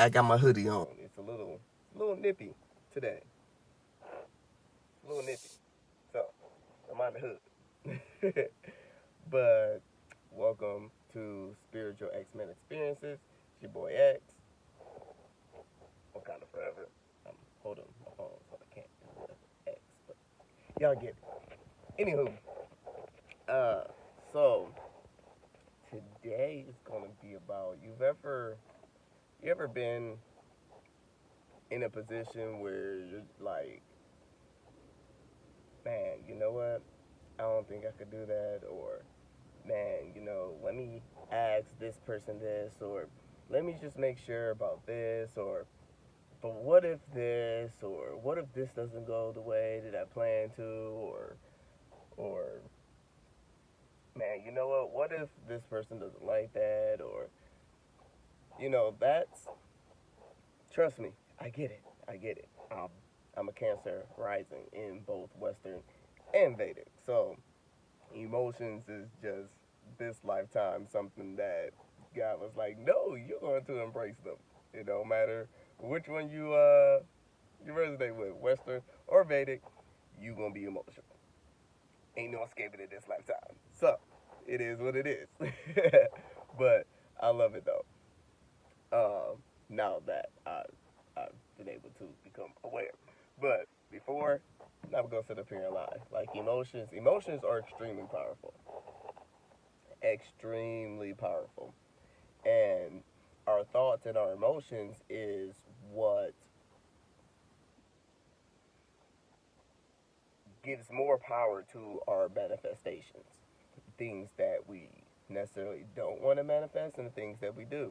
I got my hoodie on. It's a little nippy today. A little nippy. So I'm on the hood. But welcome to Spiritual X-Men Experiences. It's your boy X. Wakanda forever. I'm holding my phone so I can't do the X, but y'all get it. Anywho, uh, so today is gonna be about you ever been in a position where you're like, man, you know what? I don't think I could do that, or man, let me ask this person this, or let me just make sure about this, or but what if this, or what if this doesn't go the way that I plan to, or man, you know what if this person doesn't like that, or that's trust me, I get it, I get it. I'm a Cancer rising in both Western and Vedic, so emotions is just this lifetime something that God was like, no, you're going to embrace them. It don't matter which one you resonate with, Western or Vedic, you gonna be emotional. Ain't no escaping it this lifetime. So it is what it is. But I love it though. Now that I've been able to become aware. But before, I'm gonna sit up here and lie. Like emotions are extremely powerful. Extremely powerful. And our thoughts and our emotions is what gives more power to our manifestations. Things that we necessarily don't want to manifest and the things that we do.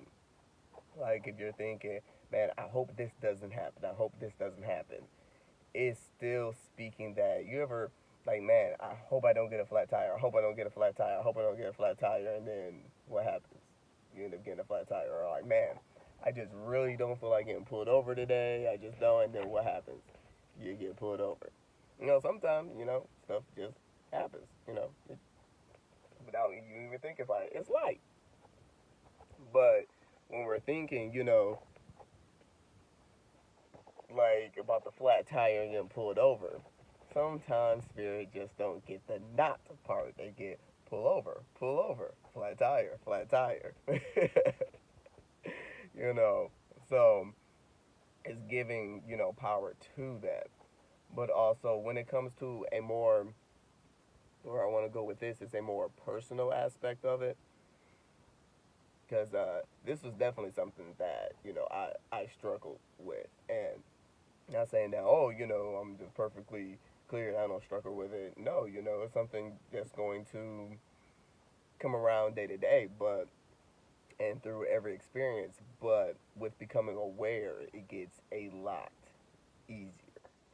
Like if you're thinking, man, I hope this doesn't happen. I hope this doesn't happen. It's still speaking that you ever like, man, I hope I don't get a flat tire. I hope I don't get a flat tire. I hope I don't get a flat tire. And then what happens? You end up getting a flat tire. Or like, man, I just really don't feel like getting pulled over today. I just don't. And then what happens? You get pulled over. Sometimes, stuff just happens, without you even thinking about it. It's light. But when we're thinking, like about the flat tire and getting pulled over, sometimes spirit just don't get the not part. They get pull over, flat tire, flat tire. you know, so it's giving, power to that. But also when it comes to a more, where I want to go with this is a more personal aspect of it, because this was definitely something that I struggled with, and not saying that I'm just perfectly clear and I don't struggle with it. No, it's something that's going to come around day to day, but and through every experience. But with becoming aware, it gets a lot easier,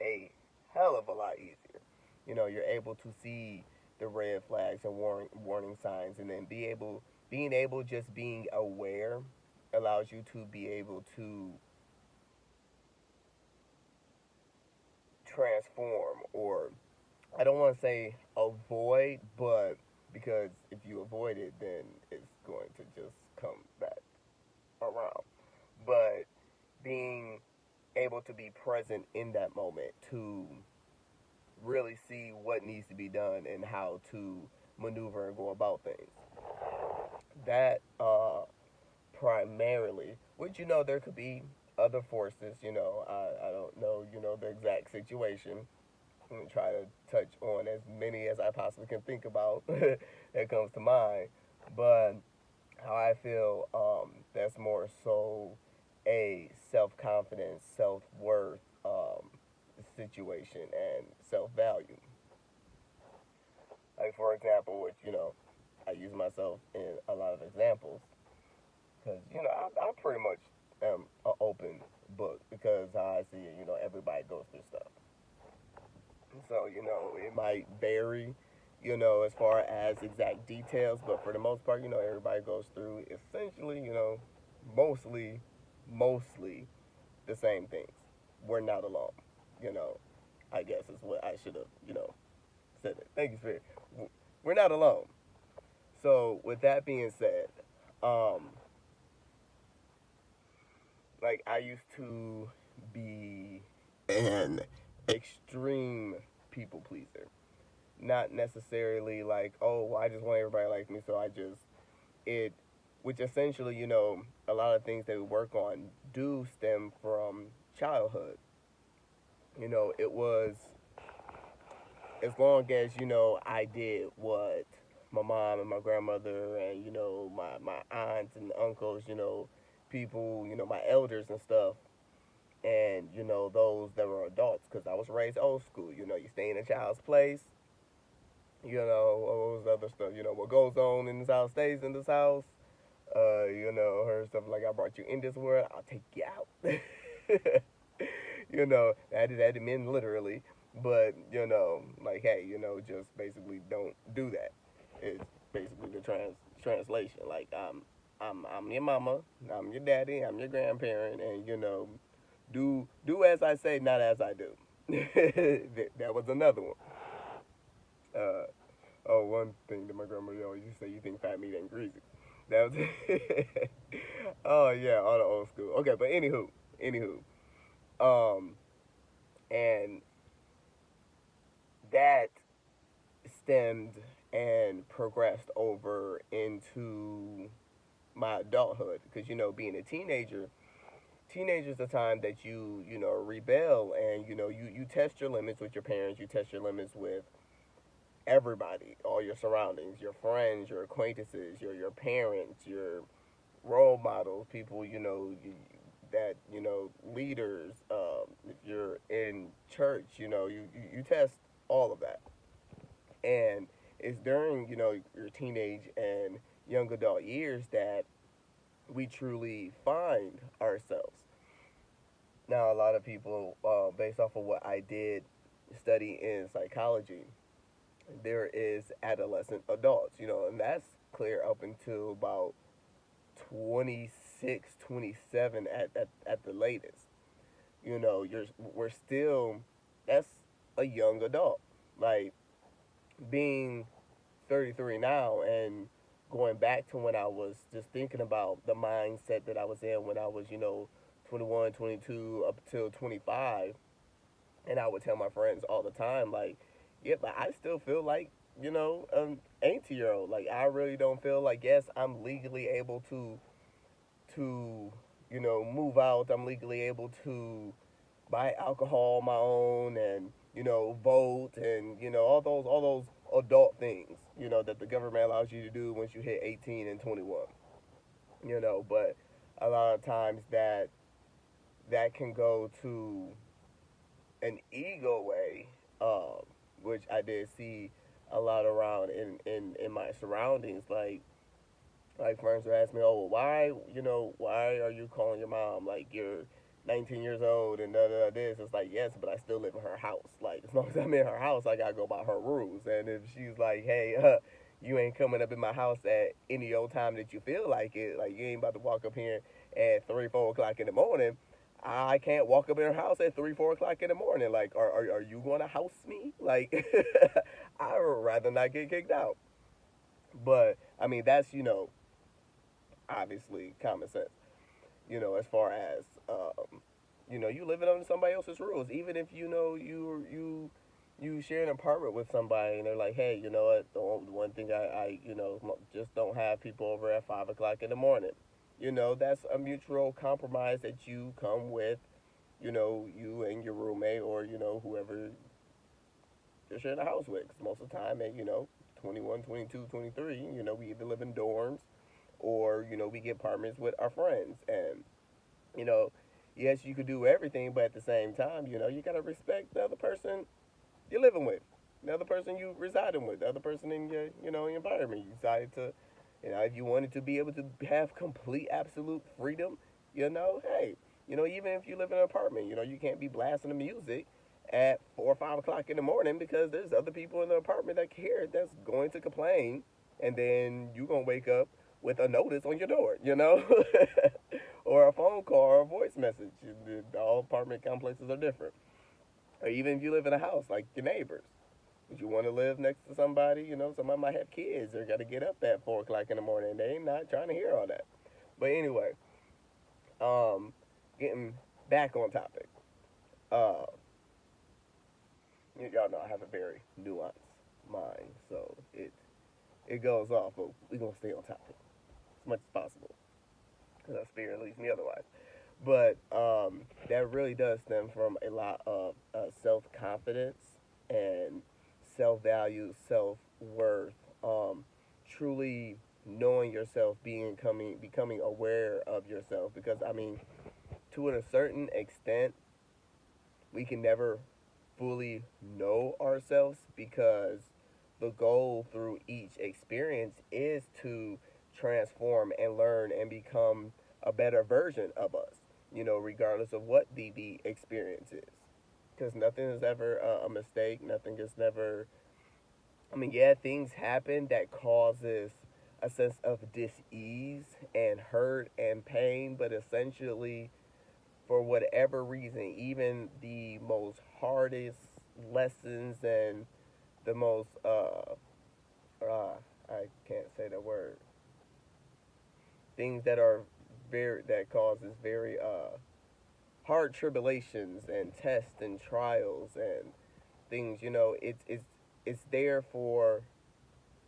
a hell of a lot easier. You're able to see the red flags and warning signs, and then being able just being aware allows you to be able to transform, or I don't want to say avoid, but because if you avoid it, then it's going to just come back around. But being able to be present in that moment to really see what needs to be done and how to maneuver and go about things. That primarily, which there could be other forces. I don't know the exact situation. I'm gonna try to touch on as many as I possibly can think about that comes to mind. But how I feel, that's more so a self confidence, self worth situation, and self value. Like for example, which I use myself in a lot of examples because I pretty much am an open book because how I see it, everybody goes through stuff. So, it might vary, as far as exact details, but for the most part, everybody goes through essentially, mostly the same things. We're not alone, you know, I guess is what I should have, said it. Thank you, Spirit. We're not alone. So, with that being said, um, like I used to be an extreme people pleaser. Not necessarily like, oh, well, I just want everybody to like me, so I just it, which essentially, a lot of things that we work on do stem from childhood. It was as long as I did what my mom and my grandmother and my aunts and uncles, people, my elders and stuff, and those that were adults, because I was raised old school. You stay in a child's place. All those other stuff. What goes on in this house stays in this house. Her stuff like, I brought you in this world, I'll take you out. That didn't mean literally, but like, hey, just basically don't do that. It's basically the translation. Like, I'm your mama, I'm your daddy, I'm your grandparent, and do as I say, not as I do. That was another one. Uh, oh, one thing that my grandmother always used to say: you think fat meat ain't greasy. That was oh yeah, all the old school. Okay, but anywho, um, and that stemmed and progressed over into my adulthood, because being a teenager's the time that you rebel, and you test your limits with your parents, you test your limits with everybody, all your surroundings, your friends, your acquaintances, your parents, your role models, people that leaders. If you're in church, you test all of that, and it's during your teenage and young adult years that we truly find ourselves. Now, a lot of people, based off of what I did study in psychology, there is adolescent adults, and that's clear up until about 26, 27 at the latest. We're still, that's a young adult. Like, being 33 now and going back to when I was just thinking about the mindset that I was in when I was, 21, 22 up till 25, and I would tell my friends all the time, like, yeah, but I still feel like, 18-year old. Like, I really don't feel like, yes, I'm legally able to move out. I'm legally able to buy alcohol on my own, and vote, and all those adult things that the government allows you to do once you hit 18 and 21. But a lot of times that can go to an ego way, which I did see a lot around in my surroundings. Like friends would ask me, oh, well, why are you calling your mom like you're 19 years old and da da da this? It's like, yes, but I still live in her house. Like, as long as I'm in her house, I gotta go by her rules. And if she's like, hey, you ain't coming up in my house at any old time that you feel like it, like you ain't about to walk up here at 3, 4 o'clock in the morning. I can't walk up in her house at 3, 4 o'clock in the morning. Like, are you going to house me? Like, I would rather not get kicked out. But I mean, that's obviously common sense. As far as you living under somebody else's rules, even if you share an apartment with somebody and they're like, hey, you know what? The one thing I just don't have people over at 5 o'clock in the morning. That's a mutual compromise that you come with. You and your roommate, or whoever you're sharing a house with. 'Cause most of the time, at 21, 22, 23, we either live in dorms, or we get apartments with our friends. And you know yes, you could do everything, but at the same time, you gotta respect the other person you're living with, the other person you residing with, the other person in your environment. You decided to, if you wanted to be able to have complete absolute freedom, hey, even if you live in an apartment, you can't be blasting the music at 4 or 5 o'clock in the morning, because there's other people in the apartment that care, that's going to complain, and then you gonna wake up with a notice on your door, or a phone call or a voice message. All apartment complexes are different. Or even if you live in a house, like your neighbors. Would you want to live next to somebody? Somebody might have kids. They got to get up at 4 o'clock in the morning. They ain't not trying to hear all that. But anyway, um, getting back on topic. Uh, y'all know I have a very nuanced mind, so it goes off, but we gonna stay on topic as much as possible because our spirit leads me otherwise. But that really does stem from a lot of self confidence and self value, self worth. Truly knowing yourself, becoming aware of yourself. Because I mean, to a certain extent, we can never fully know ourselves because the goal through each experience is to transform and learn and become a better version of us, regardless of what the experience is. Because nothing is ever a mistake, nothing is never, I mean, yeah, things happen that causes a sense of dis-ease and hurt and pain, but essentially, for whatever reason, even the most hardest lessons and the most I can't say the word, things that are very that causes very hard tribulations and tests and trials and things, it's there for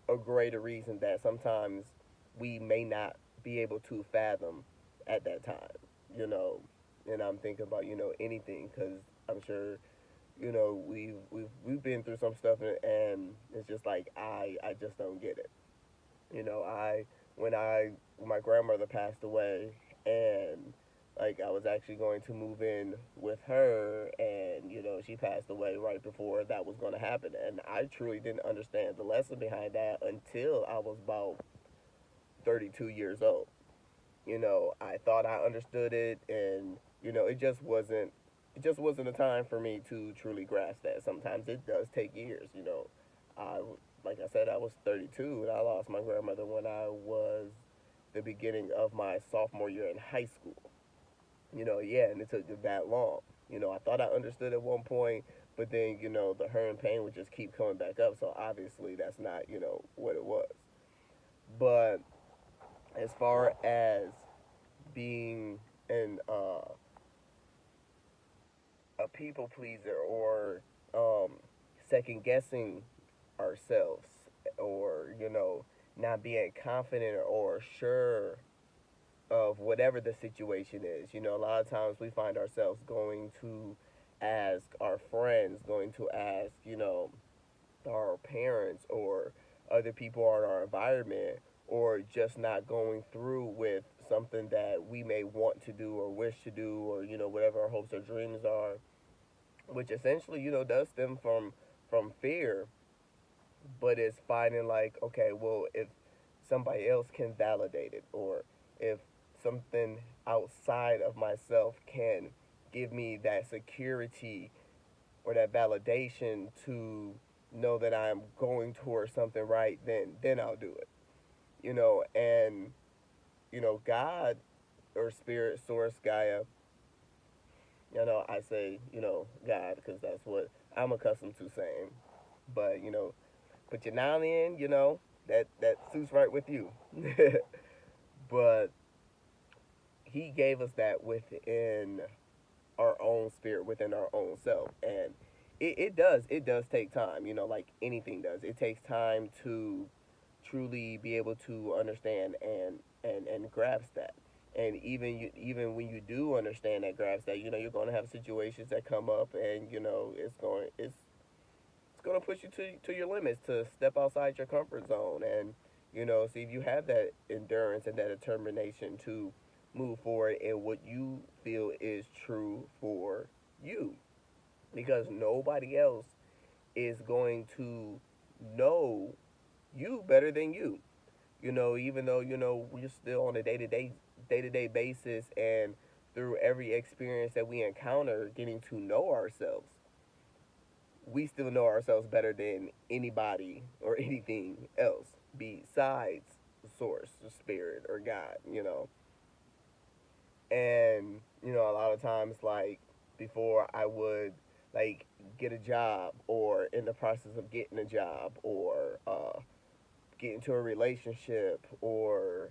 a greater reason that sometimes we may not be able to fathom at that time, you know. And I'm thinking about anything because I'm sure we've been through some stuff and it's just like I just don't get it. I when I when my grandmother passed away and like I was actually going to move in with her and she passed away right before that was going to happen and I truly didn't understand the lesson behind that until I was about 32 years old. I thought I understood it and it just wasn't a time for me to truly grasp that. Sometimes it does take years. I like I said I was 32 and I lost my grandmother when I was the beginning of my sophomore year in high school. Yeah, and it took that long. I thought I understood at one point, but then the hurt and pain would just keep coming back up. So obviously that's not what it was. But as far as being an a people pleaser or second guessing ourselves or not being confident or sure of whatever the situation is. A lot of times we find ourselves going to ask our friends, going to ask, our parents or other people in our environment, or just not going through with something that we may want to do or wish to do, or whatever our hopes or dreams are, which essentially does stem from fear, but it's finding like, okay, well, if somebody else can validate it, or if something outside of myself can give me that security or that validation to know that I'm going towards something right, then I'll do it. And God or spirit, source, Gaia. I say God because that's what I'm accustomed to saying. But put your noun in, that suits right with you. But He gave us that within our own spirit, within our own self, and it does take time. Like anything does. It takes time to truly be able to understand and grasp that. And even when you do understand that, grasp that, you're going to have situations that come up, and it's going to push you to your limits to step outside your comfort zone and see if you have that endurance and that determination to move forward in what you feel is true for you, because nobody else is going to know you better than you. Even though we're still on a day-to-day basis and through every experience that we encounter getting to know ourselves, we still know ourselves better than anybody or anything else besides source, spirit, or God. And a lot of times, like, before I would like get a job or in the process of getting a job or get into a relationship or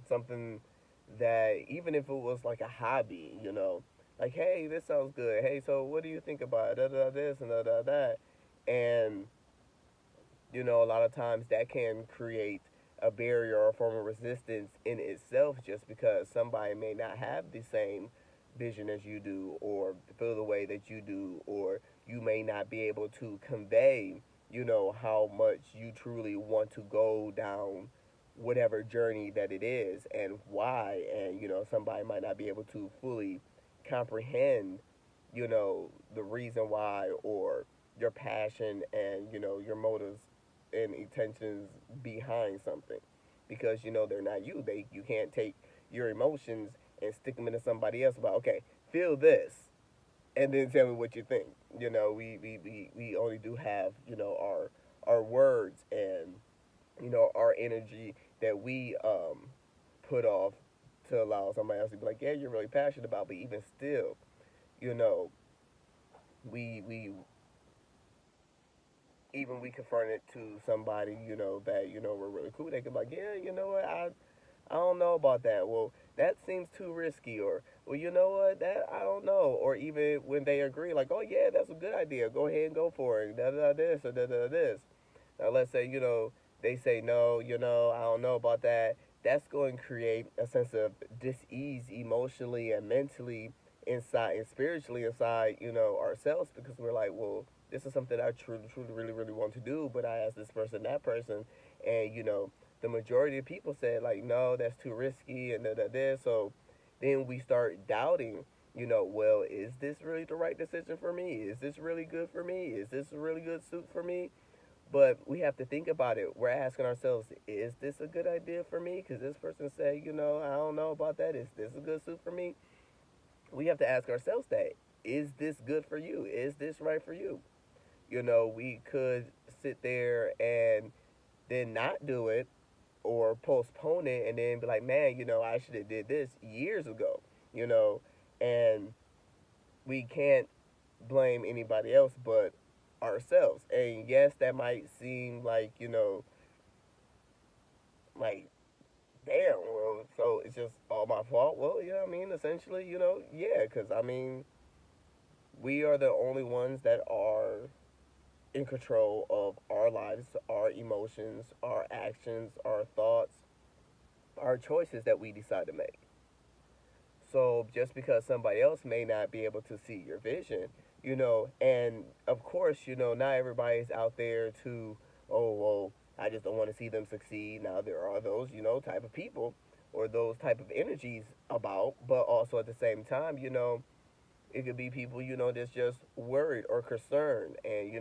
something that even if it was like a hobby, like, hey, this sounds good. Hey, so what do you think about da da this and da da that? And a lot of times that can create a barrier or a form of resistance in itself just because somebody may not have the same vision as you do or feel the way that you do, or you may not be able to convey, how much you truly want to go down whatever journey that it is and why. And, somebody might not be able to fully comprehend, the reason why, or your passion and, your motives and intentions behind something, because they're not you. You can't take your emotions and stick them into somebody else about, okay, feel this and then tell me what you think. We only do have, our words and, our energy that we put off to allow somebody else to be like, yeah, you're really passionate about. But even still, you know we even we confront it to somebody, that, we're really cool. They can be like, yeah, you know what, I don't know about that. Well, that seems too risky. Or, well, you know what, that I don't know. Or even when they agree, like, oh yeah, that's a good idea. Go ahead and go for it. Da da this or da da this. Now let's say, they say no, I don't know about that. That's going to create a sense of dis-ease emotionally and mentally inside and spiritually inside, ourselves, because we're like, well, this is something I truly, truly, really, really want to do, but I asked this person, that person, and, the majority of people said, like, no, that's too risky and da da da. So then we start doubting, well, is this really the right decision for me? Is this really good for me? Is this a really good suit for me? But we have to think about it. We're asking ourselves, is this a good idea for me? Because this person said, I don't know about that. Is this a good suit for me? We have to ask ourselves that. Is this good for you? Is this right for you? We could sit there and then not do it or postpone it and then be like, man, I should have did this years ago, you know, and we can't blame anybody else but ourselves. And yes, that might seem like, like, damn, well, so it's just all my fault. Well, I mean, essentially, yeah, because I mean, we are the only ones that are in control of our lives, our emotions, our actions, our thoughts, our choices that we decide to make. So just because somebody else may not be able to see your vision, and of course, not everybody's out there to, oh, well, I just don't want to see them succeed. Now, there are those, type of people or those type of energies about, but also at the same time, it could be people, that's just worried or concerned, and,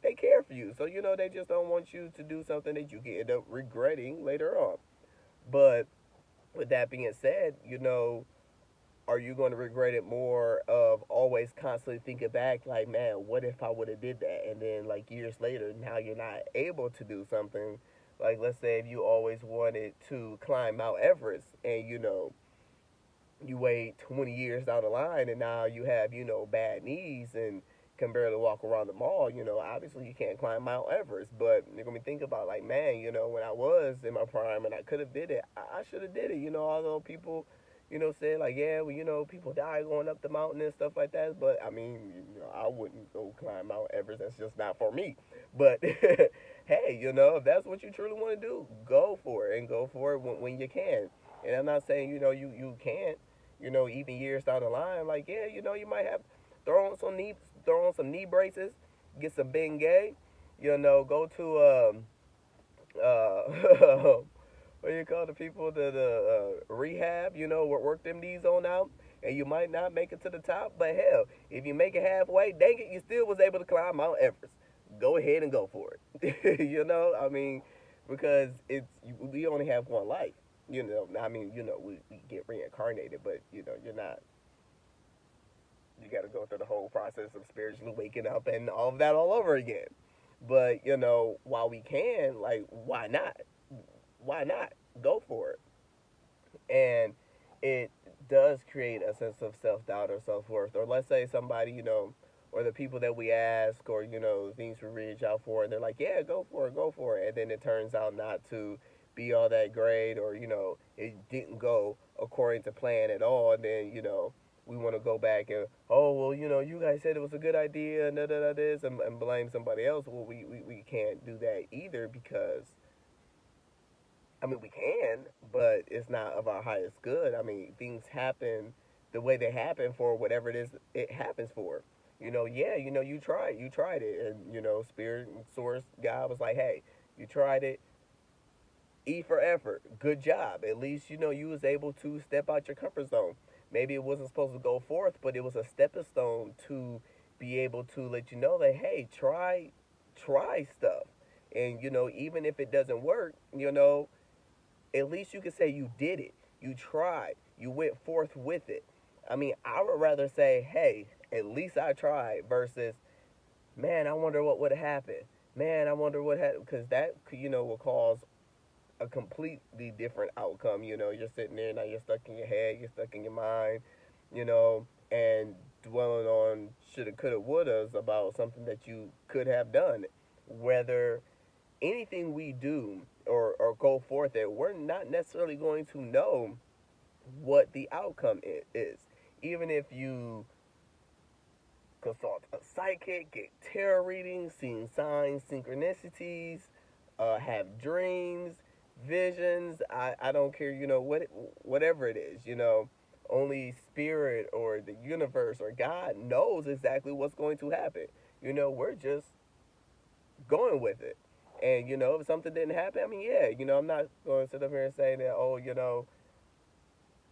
they care for you. So, they just don't want you to do something that you can end up regretting later on. But with that being said, are you going to regret it more of always constantly thinking back like, man, what if I would have did that, and then like years later now you're not able to do something? Like, let's say if you always wanted to climb Mount Everest, and you wait 20 years down the line and now you have, bad knees and can barely walk around the mall, obviously you can't climb Mount Everest. But you're going to think about, like, man, when I was in my prime and I could have did it, I should have did it. Although people, said like, yeah, well, people die going up the mountain and stuff like that. But I mean, I wouldn't go climb Mount Everest. That's just not for me. But hey, if that's what you truly want to do, go for it, and go for it when you can. And I'm not saying, you can't, even years down the line, like, yeah, you might have throw on some knee braces, get some Bengay, go to what do you call the people that rehab, work them knees on out, and you might not make it to the top, but hell, if you make it halfway, dang it, you still was able to climb Mount Everest. Go ahead and go for it. I mean, because we only have one life. I mean, we get reincarnated, but you're not. You got to go through the whole process of spiritually waking up and all of that all over again. But while we can, like, why not? Why not go for it? And it does create a sense of self doubt or self worth. Or let's say somebody, or the people that we ask, or things we reach out for, and they're like, yeah, go for it, and then it turns out not to be all that great, or it didn't go according to plan at all, and then we want to go back and, oh well, you guys said it was a good idea and da da da this, and blame somebody else. Well, we can't do that either, because I mean, we can, but it's not of our highest good. I mean, things happen the way they happen for whatever it is it happens for. Yeah, you tried it, and Spirit and Source God was like, hey, you tried it. E for effort. Good job. At least you was able to step out your comfort zone. Maybe it wasn't supposed to go forth, but it was a stepping stone to be able to let you know that, hey, try stuff, and even if it doesn't work, at least you can say you did it. You tried. You went forth with it. I mean, I would rather say, hey, at least I tried, versus, man, I wonder what would have happened. Man, I wonder what happened, because that will cause a completely different outcome. You're sitting there now, you're stuck in your head, you're stuck in your mind, and dwelling on shoulda, coulda, wouldas about something that you could have done. Whether anything we do or go forth at, we're not necessarily going to know what the outcome is. Even if you consult a psychic, get tarot readings, seeing signs, synchronicities, have dreams, visions. I don't care, whatever it is, only spirit or the universe or God knows exactly what's going to happen. We're just going with it. And if something didn't happen, I mean, yeah, I'm not going to sit up here and say that, oh,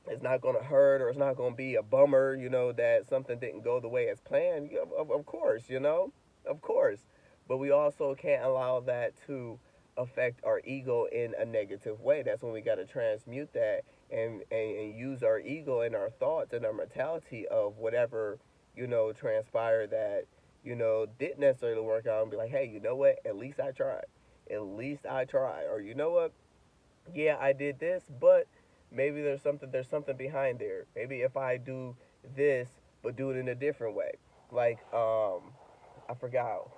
it's not going to hurt, or it's not going to be a bummer, that something didn't go the way as planned. Yeah, of course, of course. But we also can't allow that to affect our ego in a negative way. That's when we got to transmute that, and use our ego and our thoughts and our mentality of whatever, transpired that, didn't necessarily work out, and be like, hey, you know what? At least I tried. At least I tried. Or you know what? Yeah, I did this, but maybe there's something behind there. Maybe if I do this, but do it in a different way. Like, I forgot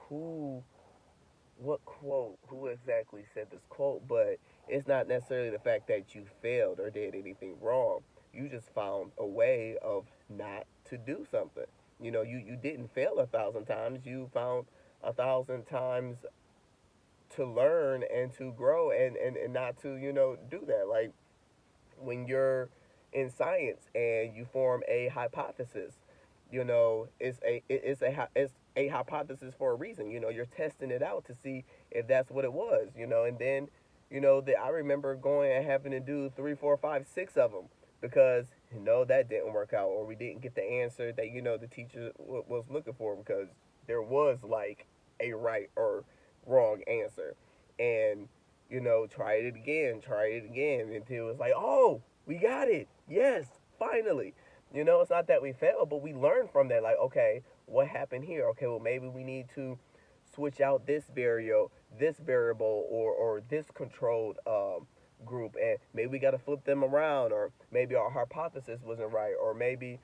what quote, who exactly said this quote, but it's not necessarily the fact that you failed or did anything wrong. You just found a way of not to do something. You didn't fail 1,000 times. You found 1,000 times to learn and to grow, and not to do that. Like, when you're in science and you form a hypothesis, it's a hypothesis for a reason. You're testing it out to see if that's what it was. And then that I remember going and having to do three, four, five, six of them, because that didn't work out, or we didn't get the answer that the teacher was looking for, because there was like a right or wrong answer. And try it again until it's like, oh, we got it. Yes, finally. It's not that we failed, but we learned from that. Like, okay, what happened here? Okay, well, maybe we need to switch out this variable, or this controlled group, and maybe we got to flip them around, or maybe our hypothesis wasn't right, or maybe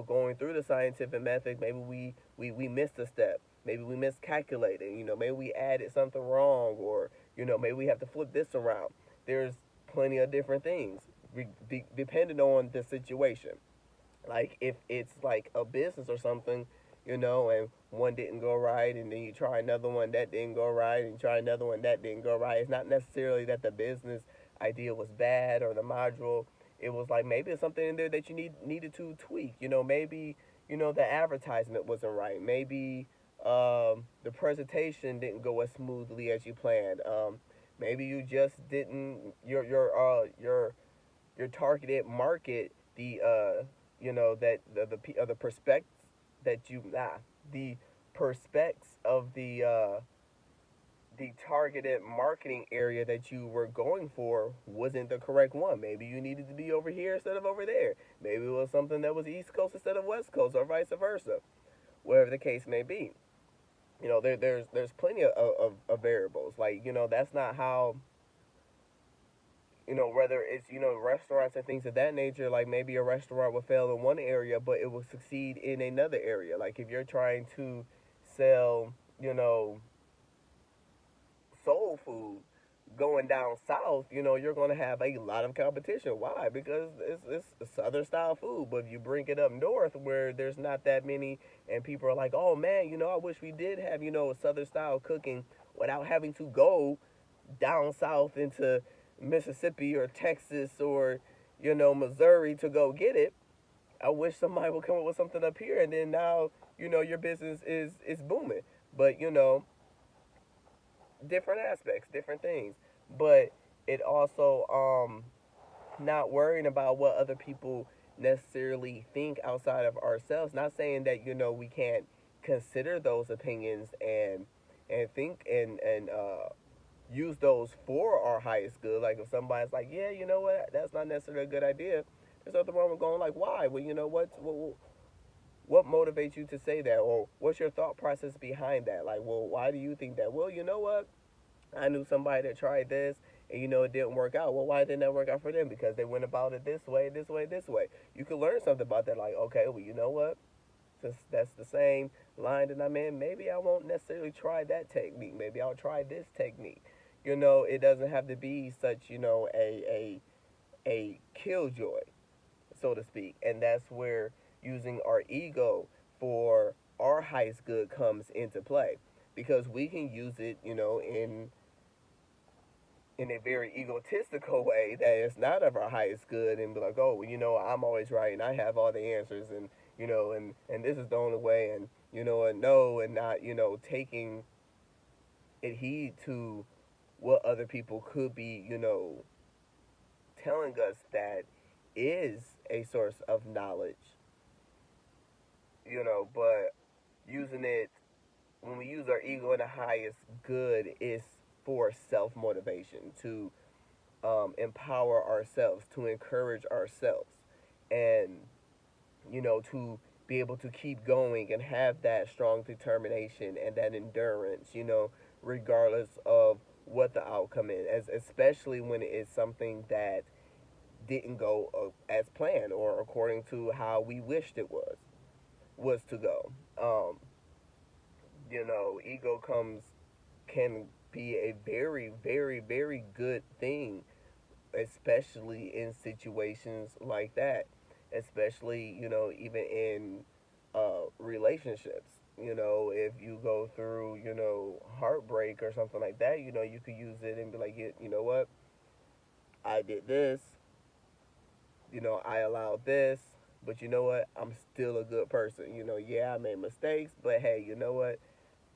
going through the scientific method, maybe we missed a step, maybe we miscalculated, maybe we added something wrong, or maybe we have to flip this around. There's plenty of different things, depending on the situation. Like, if it's like a business or something, and one didn't go right, and then you try another one that didn't go right, and you try another one that didn't go right. It's not necessarily that the business idea was bad, or the module. It was like, maybe it's something in there that you needed to tweak. Maybe the advertisement wasn't right. Maybe the presentation didn't go as smoothly as you planned. Maybe you just didn't your targeted market, the that the prospects that you the prospects of the targeted marketing area that you were going for wasn't the correct one. Maybe you needed to be over here instead of over there. Maybe it was something that was East Coast instead of West Coast, or vice versa. Whatever the case may be. There's plenty of variables. Like, that's not how, whether it's, restaurants and things of that nature. Like, maybe a restaurant will fail in one area, but it will succeed in another area. Like, if you're trying to sell, soul food, going down south, you're going to have a lot of competition. Why? Because it's southern style food. But if you bring it up north where there's not that many, and people are like, oh man, I wish we did have, southern style cooking without having to go down south into Mississippi or Texas or, Missouri to go get it. I wish somebody would come up with something up here, and then now, your business is booming. But, different aspects, different things. But it also not worrying about what other people necessarily think outside of ourselves. Not saying that we can't consider those opinions and think and use those for our highest good. Like if somebody's like, yeah, you know what, that's not necessarily a good idea. There's nothing wrong with going like, why? Well, what motivates you to say that, or what's your thought process behind that? Like, well, why do you think that? Well, you know what, I knew somebody that tried this and it didn't work out. Well, why didn't that work out for them? Because they went about it this way, this way, this way. You could learn something about that. Like, okay, well, you know what? Since that's the same line that I'm in, maybe I won't necessarily try that technique. Maybe I'll try this technique. It doesn't have to be such, a killjoy, so to speak. And that's where using our ego for our highest good comes into play. Because we can use it, in a very egotistical way that is not of our highest good and be like, oh, well, I'm always right and I have all the answers and and this is the only way and no and not taking it heed to what other people could be telling us that is a source of knowledge, but using it when we use our ego in the highest good is for self motivation to empower ourselves, to encourage ourselves, and to be able to keep going and have that strong determination and that endurance, regardless of what the outcome is, especially when it's something that didn't go as planned or according to how we wished it was to go. Ego can be a very, very, very good thing, especially in situations like that, especially even in relationships. If you go through heartbreak or something like that, you could use it and be like, you know what, I did this, I allowed this, but you know what, I'm still a good person. Yeah, I made mistakes, but hey, you know what,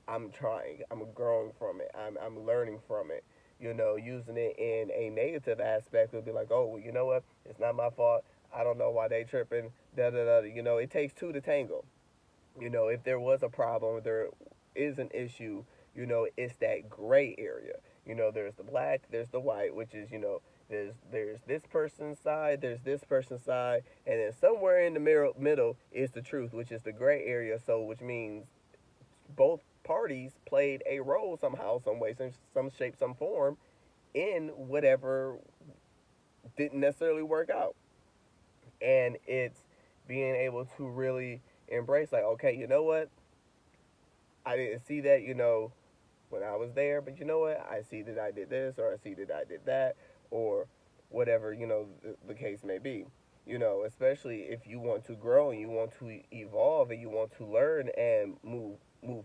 I'm trying. I'm growing from it. I'm learning from it. Using it in a negative aspect would be like, oh, well, you know what? It's not my fault. I don't know why they tripping. Da da da. It takes two to tango. If there was a problem, if there is an issue. It's that gray area. There's the black, there's the white, which is there's this person's side, there's this person's side, and then somewhere in the middle is the truth, which is the gray area. So, which means both parties played a role somehow, some way, some shape, some form in whatever didn't necessarily work out. And it's being able to really embrace, like, okay, you know what? I didn't see that, when I was there, but you know what? I see that I did this, or I see that I did that, or whatever, the case may be. Especially if you want to grow and you want to evolve and you want to learn and move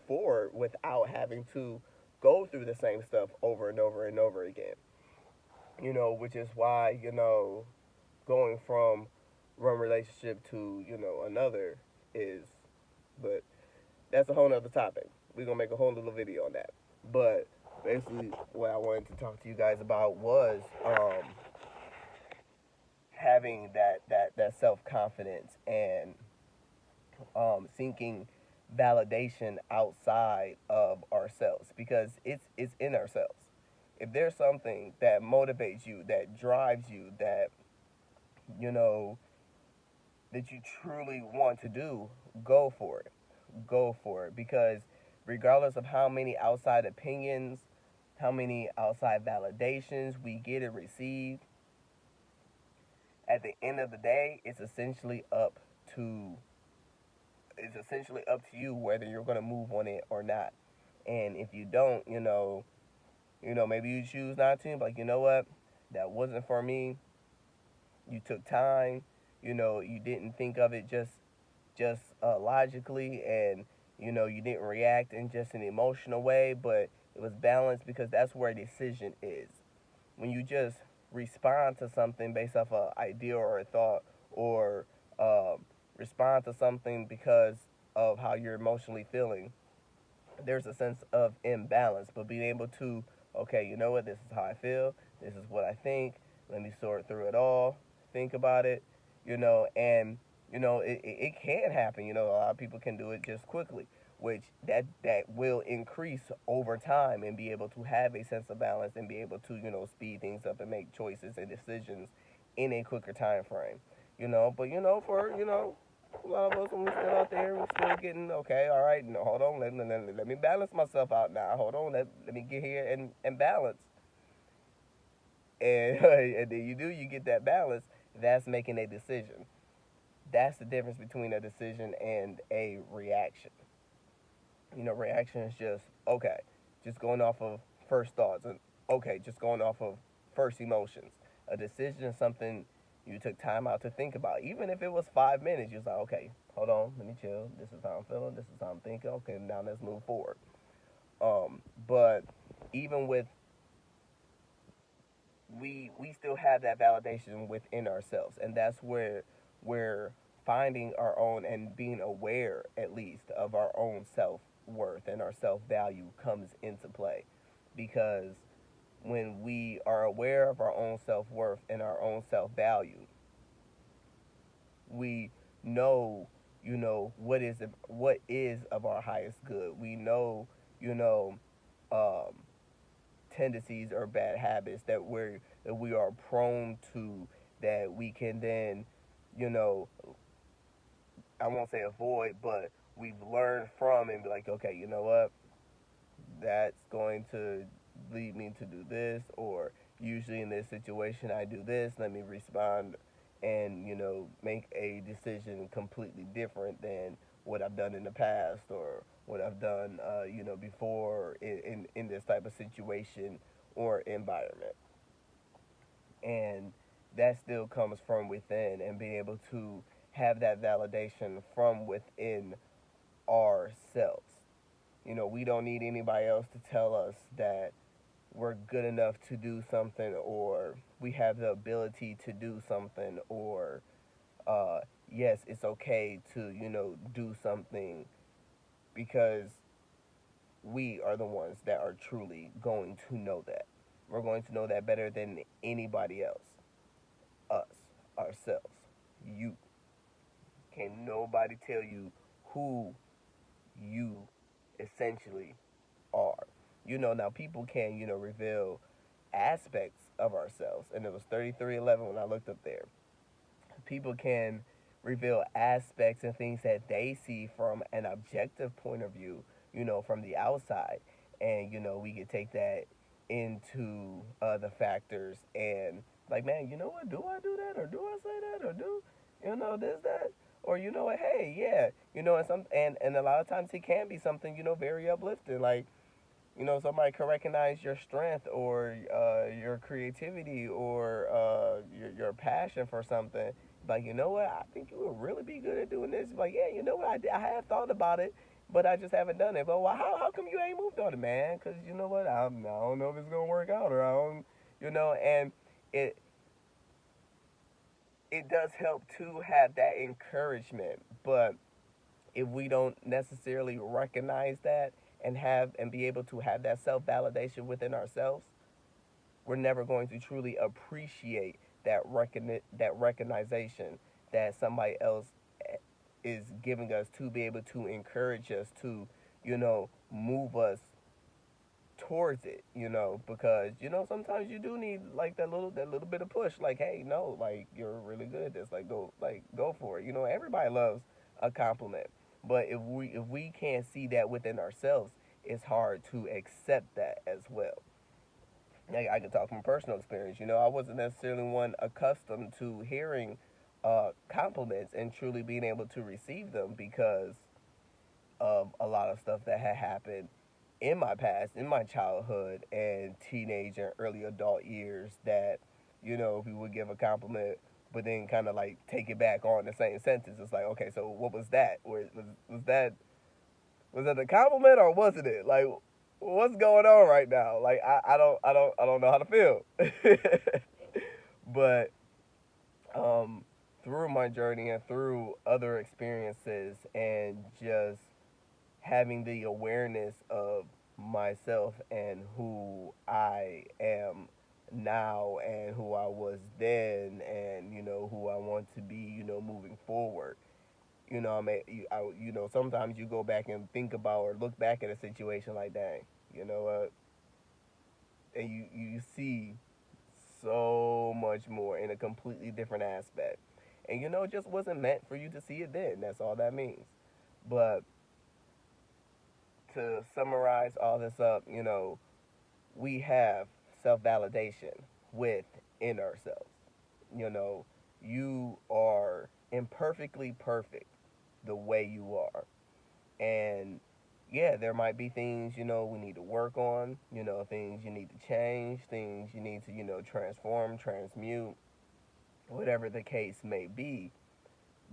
forward without having to go through the same stuff over and over and over again. Which is why, going from one relationship to, another is, but that's a whole nother topic. We're gonna make a whole little video on that. But basically what I wanted to talk to you guys about was having that self confidence and seeking validation outside of ourselves because it's in ourselves. If there's something that motivates you, that drives you, that you know that you truly want to do, go for it. Go for it because regardless of how many outside opinions, how many outside validations we get and receive, at the end of the day, to it's essentially up to you whether you're going to move on it or not. And if you don't, Maybe you choose not to, like, you know what, that wasn't for me. You took time. You didn't think of it just logically, and you didn't react in just an emotional way, but it was balanced, because that's where a decision is. When you just respond to something based off an idea or a thought, or um, respond to something because of how you're emotionally feeling, there's a sense of imbalance. But being able to, okay, you know what, this is how I feel, this is what I think, let me sort through it all, think about it, and it can happen. A lot of people can do it just quickly, which that will increase over time, and be able to have a sense of balance, and be able to speed things up and make choices and decisions in a quicker time frame. But for a lot of us, when we're still out there, we're still getting, okay, all right, no, hold on, let me balance myself out now. Hold on, let me get here and balance. And, and then you get that balance. That's making a decision. That's the difference between a decision and a reaction. Reaction is just, okay, just going off of first thoughts, and okay, just going off of first emotions. A decision is something you took time out to think about. Even if it was 5 minutes, you was like, okay, hold on, let me chill. This is how I'm feeling. This is how I'm thinking. Okay, now let's move forward. But even with, we still have that validation within ourselves, and that's where we're finding our own, and being aware, at least, of our own self-worth and our self-value comes into play. Because when we are aware of our own self-worth and our own self-value, we know, what is of our highest good. We know, you know um, tendencies or bad habits that we are prone to, that we can then, you know I won't say avoid, but we've learned from, and be like, okay, you know what, that's going to lead me to do this, or usually in this situation I do this, let me respond and make a decision completely different than what I've done in the past, or what I've done before, in this type of situation or environment. And that still comes from within, and being able to have that validation from within ourselves. We don't need anybody else to tell us that we're good enough to do something, or we have the ability to do something, or yes, it's okay to do something, because we are the ones that are truly going to know that. We're going to know that better than anybody else. Us, ourselves, you. Can nobody tell you who you essentially are. Now people can, reveal aspects of ourselves. And it was 3311 when I looked up there. People can reveal aspects and things that they see from an objective point of view, from the outside. And, we could take that into the factors, and, like, man, you know what? Do I do that? Or do I say that? Or do, this, that? Or, what? Hey, yeah. And a lot of times it can be something, very uplifting. Like, somebody can recognize your strength, or your creativity, or your passion for something. Like, you know what? I think you would really be good at doing this. Like, yeah, you know what? I have thought about it, but I just haven't done it. But well, how come you ain't moved on it, man? Because you know what? I don't know if it's going to work out, or I don't, and it, it does help to have that encouragement. But if we don't necessarily recognize that, and be able to have that self validation within ourselves, we're never going to truly appreciate that recognition that somebody else is giving us, to be able to encourage us to, move us towards it, because sometimes you do need, like, that little bit of push, like, hey, no, like, you're really good at this, like go for it. Everybody loves a compliment, but if we can't see that within ourselves, it's hard to accept that as well. I can talk from personal experience. I wasn't necessarily one accustomed to hearing compliments and truly being able to receive them, because of a lot of stuff that had happened in my past, in my childhood and teenage and early adult years that, we would give a compliment, but then kind of like take it back on the same sentence. It's like, okay, so what was that? Was that a compliment or wasn't it? Like, what's going on right now? Like, I don't know how to feel. But um, through my journey and through other experiences and just having the awareness of myself and who I am now and who I was then and who I want to be moving forward. Sometimes you go back and think about or look back at a situation like, dang, you know what, and you see so much more in a completely different aspect, and it just wasn't meant for you to see it then. That's all that means. But to summarize all this up, we have self validation within ourselves. You know, you are imperfectly perfect the way you are. And yeah, there might be things, we need to work on, things you need to change, things you need to, transform, transmute, whatever the case may be.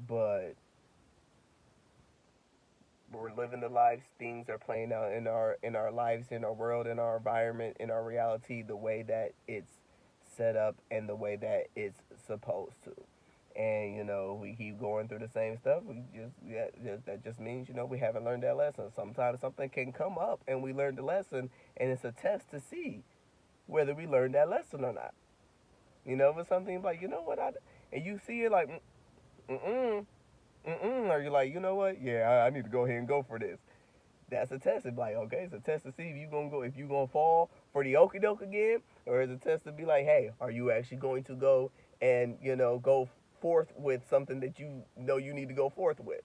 But we're living the lives, things are playing out in our lives, in our world, in our environment, in our reality, the way that it's set up and the way that it's supposed to. And we keep going through the same stuff. We just yeah, that just means we haven't learned that lesson. Sometimes something can come up and we learn the lesson, and it's a test to see whether we learned that lesson or not. But something like and you see it like mm or you're like, what? Yeah, I need to go ahead and go for this. That's a test. It's like, okay, it's a test to see if you gonna fall for the okie doke again, or is a test to be like, hey, are you actually going to go and go forth with something that you need to go forth with.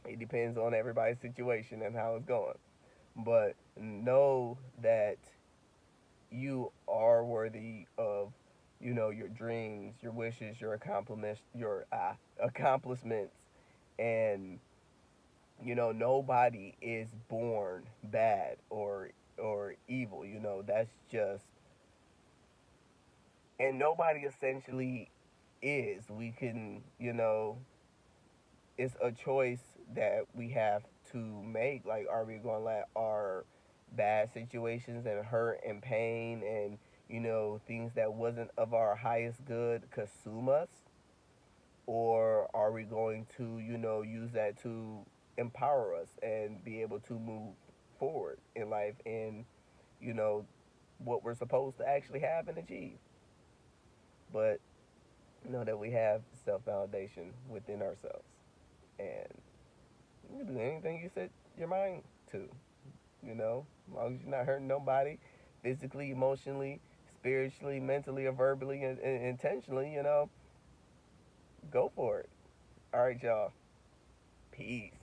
It depends on everybody's situation and how it's going, but know that you are worthy of your dreams, your wishes, your accomplishments, and nobody is born bad or evil. That's just, and nobody essentially is. We can, it's a choice that we have to make. Like, are we going to let our bad situations and hurt and pain and things that wasn't of our highest good consume us, or are we going to use that to empower us and be able to move forward in life and you know what we're supposed to actually have and achieve. But know that we have self validation within ourselves, and you can do anything you set your mind to. As long as you're not hurting nobody, physically, emotionally, spiritually, mentally, or verbally, and intentionally. Go for it. All right, y'all. Peace.